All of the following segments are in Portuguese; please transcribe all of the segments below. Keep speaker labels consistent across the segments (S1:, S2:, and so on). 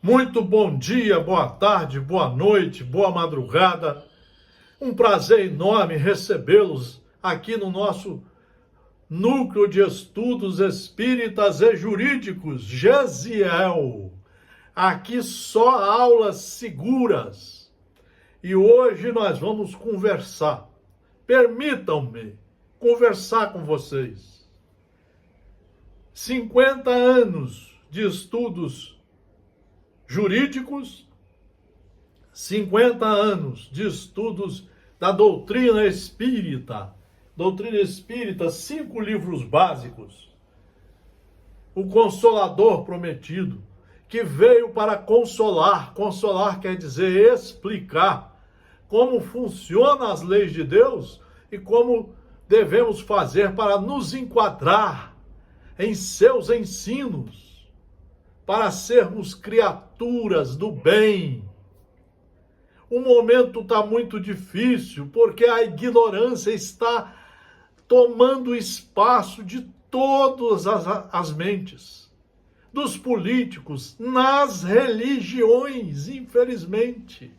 S1: Muito bom dia, boa tarde, boa noite, boa madrugada. Um prazer enorme recebê-los aqui no nosso Núcleo de Estudos Espíritas e Jurídicos, GESIEL. Aqui só aulas seguras. E hoje nós vamos conversar. Permitam-me conversar com vocês. 50 anos de estudos jurídicos, 50 anos de estudos da doutrina espírita. Doutrina espírita, 5 livros básicos. O Consolador Prometido, que veio para consolar. Consolar quer dizer explicar como funcionam as leis de Deus e como devemos fazer para nos enquadrar em seus ensinos, para sermos criaturas do bem. O momento está muito difícil, porque a ignorância está tomando espaço de todas as mentes, dos políticos, nas religiões, infelizmente,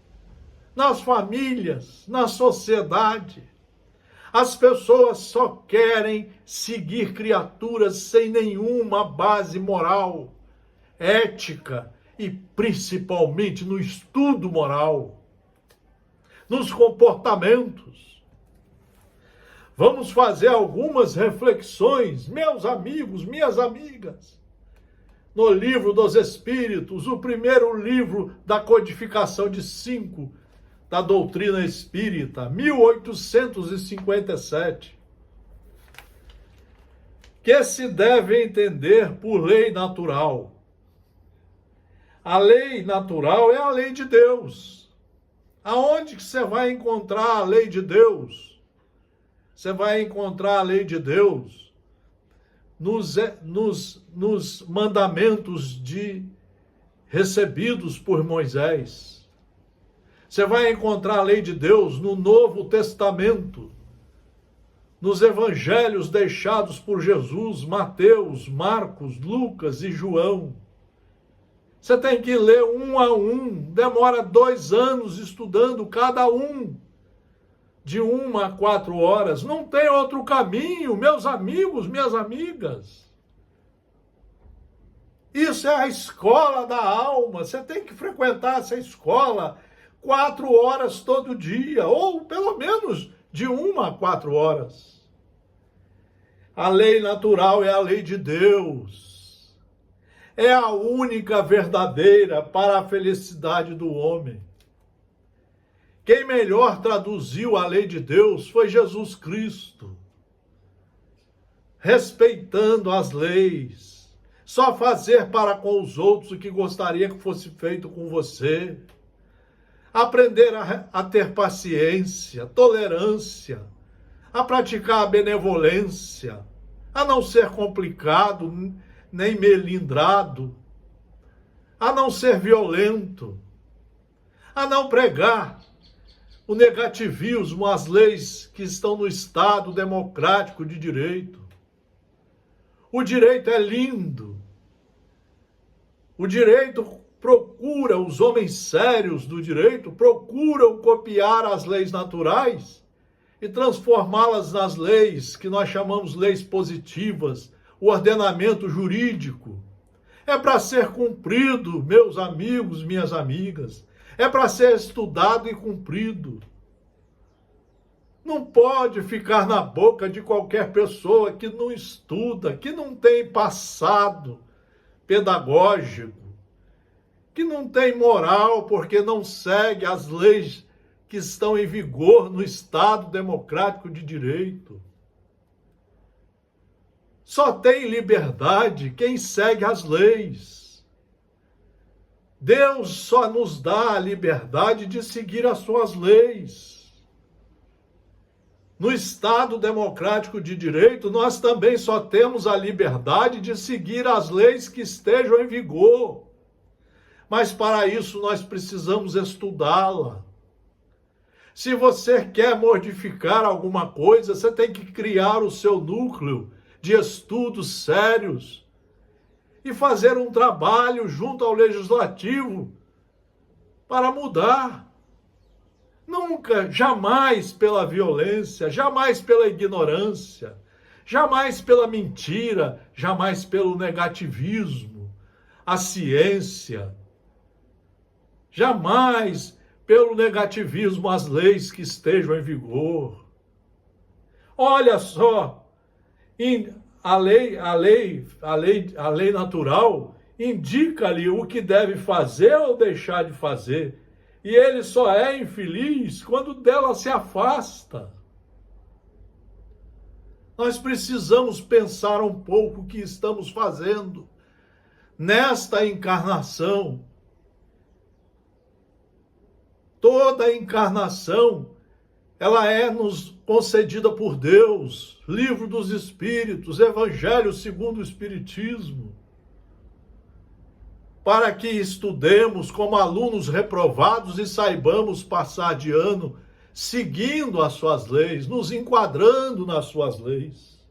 S1: nas famílias, na sociedade. As pessoas só querem seguir criaturas sem nenhuma base moral, ética e principalmente no estudo moral, nos comportamentos. Vamos fazer algumas reflexões, meus amigos, minhas amigas, no Livro dos Espíritos, o primeiro livro da codificação de 5 da doutrina espírita, 1857, que se deve entender por lei natural. A lei natural é a lei de Deus. Aonde que você vai encontrar a lei de Deus? Você vai encontrar a lei de Deus nos mandamentos recebidos por Moisés. Você vai encontrar a lei de Deus no Novo Testamento, nos evangelhos deixados por Jesus, Mateus, Marcos, Lucas e João. Você tem que ler um a um, demora 2 anos estudando cada um, de 1 a 4 horas. Não tem outro caminho, meus amigos, minhas amigas. Isso é a escola da alma, você tem que frequentar essa escola 4 horas todo dia, ou pelo menos de 1 a 4 horas. A lei natural é a lei de Deus. É a única verdadeira para a felicidade do homem. Quem melhor traduziu a lei de Deus foi Jesus Cristo. Respeitando as leis. Só fazer para com os outros o que gostaria que fosse feito com você. Aprender a ter paciência, tolerância, a praticar a benevolência, a não ser complicado, nem melindrado, a não ser violento, a não pregar o negativismo, as leis que estão no Estado democrático de direito. O direito é lindo. O direito procura, os homens sérios do direito procuram copiar as leis naturais e transformá-las nas leis que nós chamamos leis positivas, o ordenamento jurídico. É para ser cumprido, meus amigos, minhas amigas. É para ser estudado e cumprido. Não pode ficar na boca de qualquer pessoa que não estuda, que não tem passado pedagógico, que não tem moral porque não segue as leis que estão em vigor no Estado democrático de direito. Só tem liberdade quem segue as leis. Deus só nos dá a liberdade de seguir as suas leis. No Estado democrático de direito, nós também só temos a liberdade de seguir as leis que estejam em vigor. Mas para isso nós precisamos estudá-la. Se você quer modificar alguma coisa, você tem que criar o seu núcleo de estudos sérios e fazer um trabalho junto ao legislativo para mudar. Nunca, jamais pela violência, jamais pela ignorância, jamais pela mentira, jamais pelo negativismo, a ciência, jamais pelo negativismo às leis que estejam em vigor. Olha só, a lei natural indica-lhe o que deve fazer ou deixar de fazer, e ele só é infeliz quando dela se afasta. Nós precisamos pensar um pouco o que estamos fazendo nesta encarnação. Toda encarnação, ela é nos concedida por Deus, Livro dos Espíritos, Evangelho segundo o Espiritismo, para que estudemos como alunos reprovados e saibamos passar de ano seguindo as suas leis, nos enquadrando nas suas leis.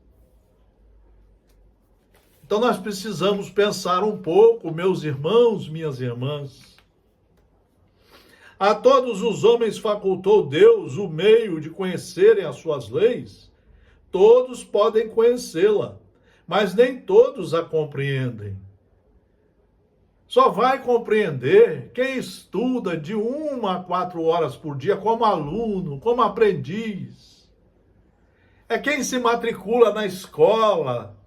S1: Então nós precisamos pensar um pouco, meus irmãos, minhas irmãs. A todos os homens facultou Deus o meio de conhecerem as suas leis. Todos podem conhecê-la, mas nem todos a compreendem. Só vai compreender quem estuda de 1 a 4 horas por dia como aluno, como aprendiz. É quem se matricula na escola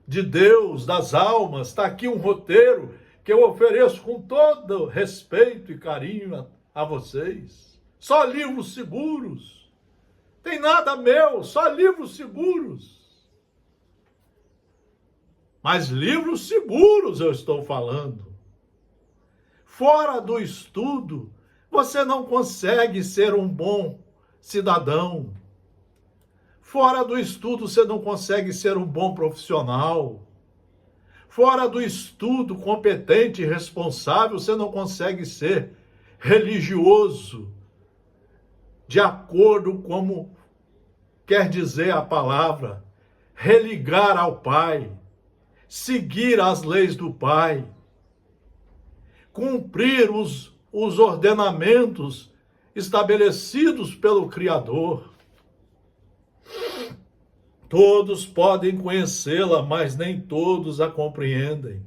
S1: de Deus, das almas. Está aqui um roteiro que eu ofereço com todo respeito e carinho a vocês. Só livros seguros. Tem nada meu, só livros seguros. Mas livros seguros eu estou falando. Fora do estudo, você não consegue ser um bom cidadão. Fora do estudo, você não consegue ser um bom profissional. Fora do estudo competente e responsável, você não consegue ser religioso, de acordo como quer dizer a palavra, religar ao Pai, seguir as leis do Pai, cumprir os ordenamentos estabelecidos pelo Criador. Todos podem conhecê-la, mas nem todos a compreendem.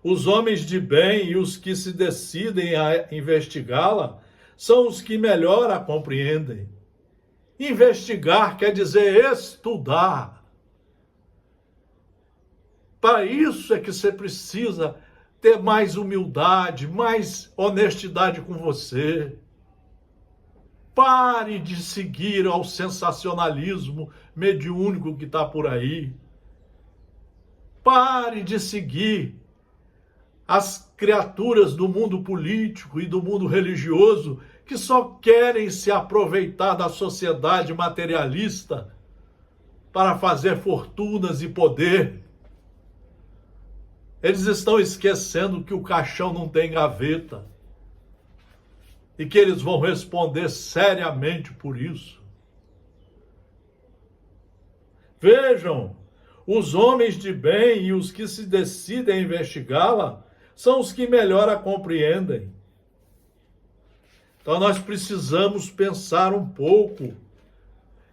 S1: Os homens de bem e os que se decidem a investigá-la são os que melhor a compreendem. Investigar quer dizer estudar. Para isso é que você precisa ter mais humildade, mais honestidade com você. Pare de seguir ao sensacionalismo mediúnico que está por aí. Pare de seguir as criaturas do mundo político e do mundo religioso que só querem se aproveitar da sociedade materialista para fazer fortunas e poder. Eles estão esquecendo que o caixão não tem gaveta e que eles vão responder seriamente por isso. Vejam, os homens de bem e os que se decidem a investigá-la são os que melhor a compreendem. Então nós precisamos pensar um pouco.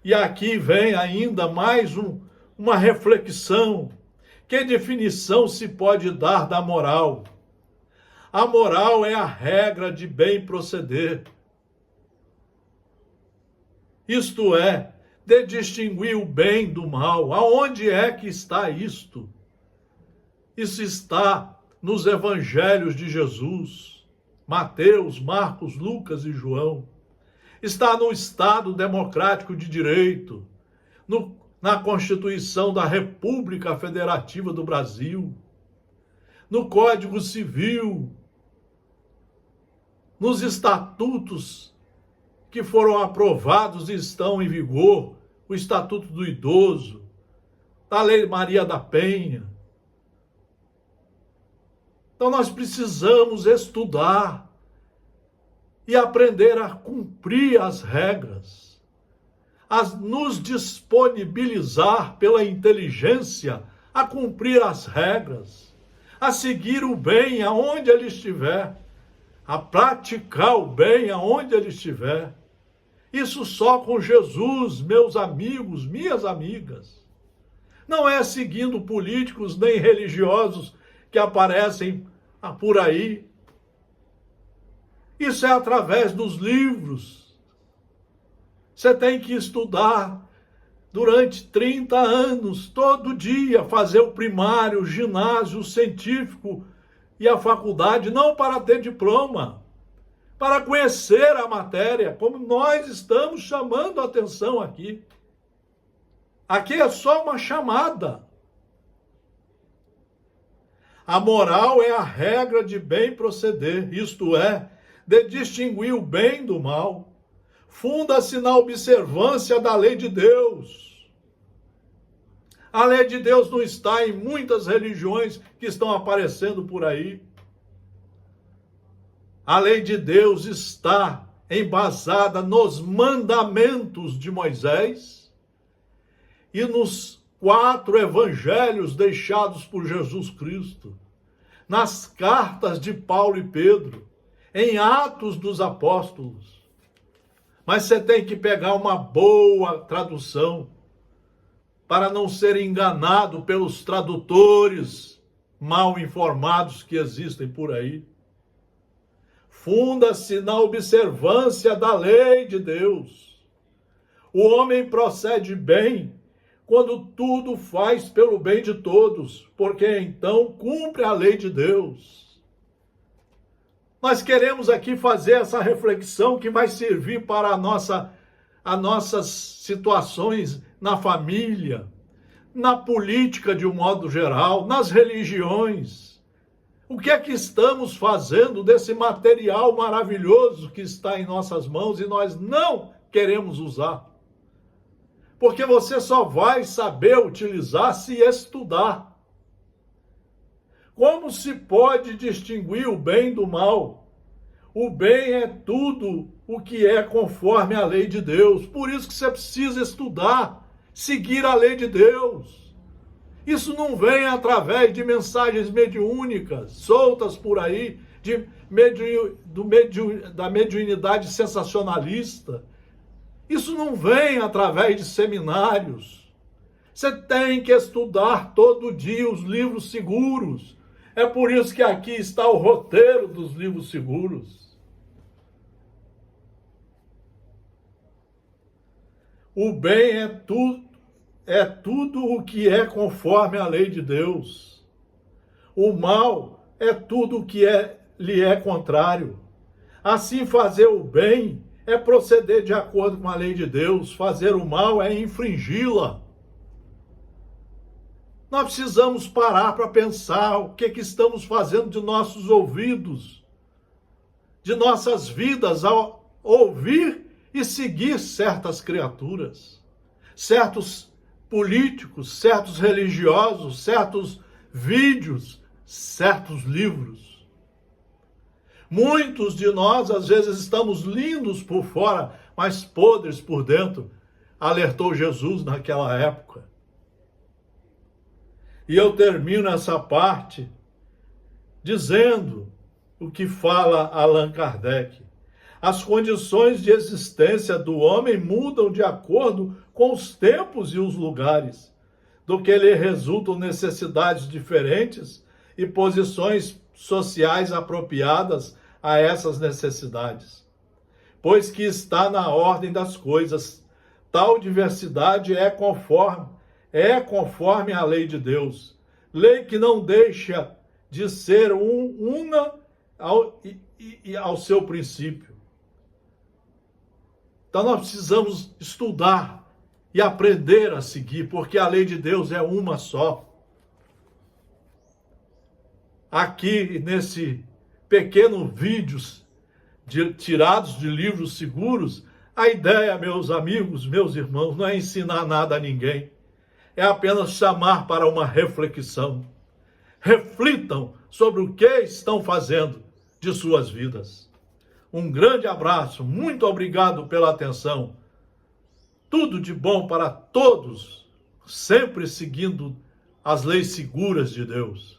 S1: E aqui vem ainda mais uma reflexão. Que definição se pode dar da moral? A moral é a regra de bem proceder. Isto é, de distinguir o bem do mal. Aonde é que está isto? Isso está nos evangelhos de Jesus, Mateus, Marcos, Lucas e João. Está no Estado Democrático de Direito, na Constituição da República Federativa do Brasil, no Código Civil, nos estatutos que foram aprovados e estão em vigor, o Estatuto do Idoso, da Lei Maria da Penha. Então nós precisamos estudar e aprender a cumprir as regras, a nos disponibilizar pela inteligência a cumprir as regras, a seguir o bem aonde ele estiver, a praticar o bem aonde ele estiver. Isso só com Jesus, meus amigos, minhas amigas. Não é seguindo políticos nem religiosos que aparecem por aí. Isso é através dos livros. Você tem que estudar durante 30 anos, todo dia, fazer o primário, o ginásio, o científico e a faculdade, não para ter diploma, para conhecer a matéria, como nós estamos chamando a atenção aqui. Aqui é só uma chamada. A moral é a regra de bem proceder, isto é, de distinguir o bem do mal. Funda-se na observância da lei de Deus. A lei de Deus não está em muitas religiões que estão aparecendo por aí. A lei de Deus está embasada nos mandamentos de Moisés e nos 4 evangelhos deixados por Jesus Cristo, nas cartas de Paulo e Pedro, em Atos dos Apóstolos. Mas você tem que pegar uma boa tradução para não ser enganado pelos tradutores mal informados que existem por aí. Funda-se na observância da lei de Deus. O homem procede bem quando tudo faz pelo bem de todos, porque então cumpre a lei de Deus. Nós queremos aqui fazer essa reflexão que vai servir para as nossas situações na família, na política de um modo geral, nas religiões. O que é que estamos fazendo desse material maravilhoso que está em nossas mãos e nós não queremos usar? Porque você só vai saber utilizar se estudar. Como se pode distinguir o bem do mal? O bem é tudo o que é conforme a lei de Deus. Por isso que você precisa estudar, seguir a lei de Deus. Isso não vem através de mensagens mediúnicas, soltas por aí, da mediunidade sensacionalista. Isso não vem através de seminários. Você tem que estudar todo dia os livros seguros. É por isso que aqui está o roteiro dos livros seguros. O bem é tudo o que é conforme a lei de Deus. O mal é tudo o que lhe é contrário. Assim, fazer o bem é proceder de acordo com a lei de Deus. Fazer o mal é infringi-la. Nós precisamos parar para pensar o que estamos fazendo de nossos ouvidos, de nossas vidas, ao ouvir e seguir certas criaturas, certos políticos, certos religiosos, certos vídeos, certos livros. Muitos de nós, às vezes, estamos lindos por fora, mas podres por dentro, alertou Jesus naquela época. E eu termino essa parte dizendo o que fala Allan Kardec. As condições de existência do homem mudam de acordo com os tempos e os lugares, do que lhe resultam necessidades diferentes e posições sociais apropriadas a essas necessidades. Pois que está na ordem das coisas, tal diversidade é conforme a lei de Deus, lei que não deixa de ser una ao seu princípio. Então nós precisamos estudar e aprender a seguir, porque a lei de Deus é uma só. Aqui nesse pequeno vídeo tirados de livros seguros, a ideia, meus amigos, meus irmãos, não é ensinar nada a ninguém. É apenas chamar para uma reflexão. Reflitam sobre o que estão fazendo de suas vidas. Um grande abraço, muito obrigado pela atenção. Tudo de bom para todos, sempre seguindo as leis seguras de Deus.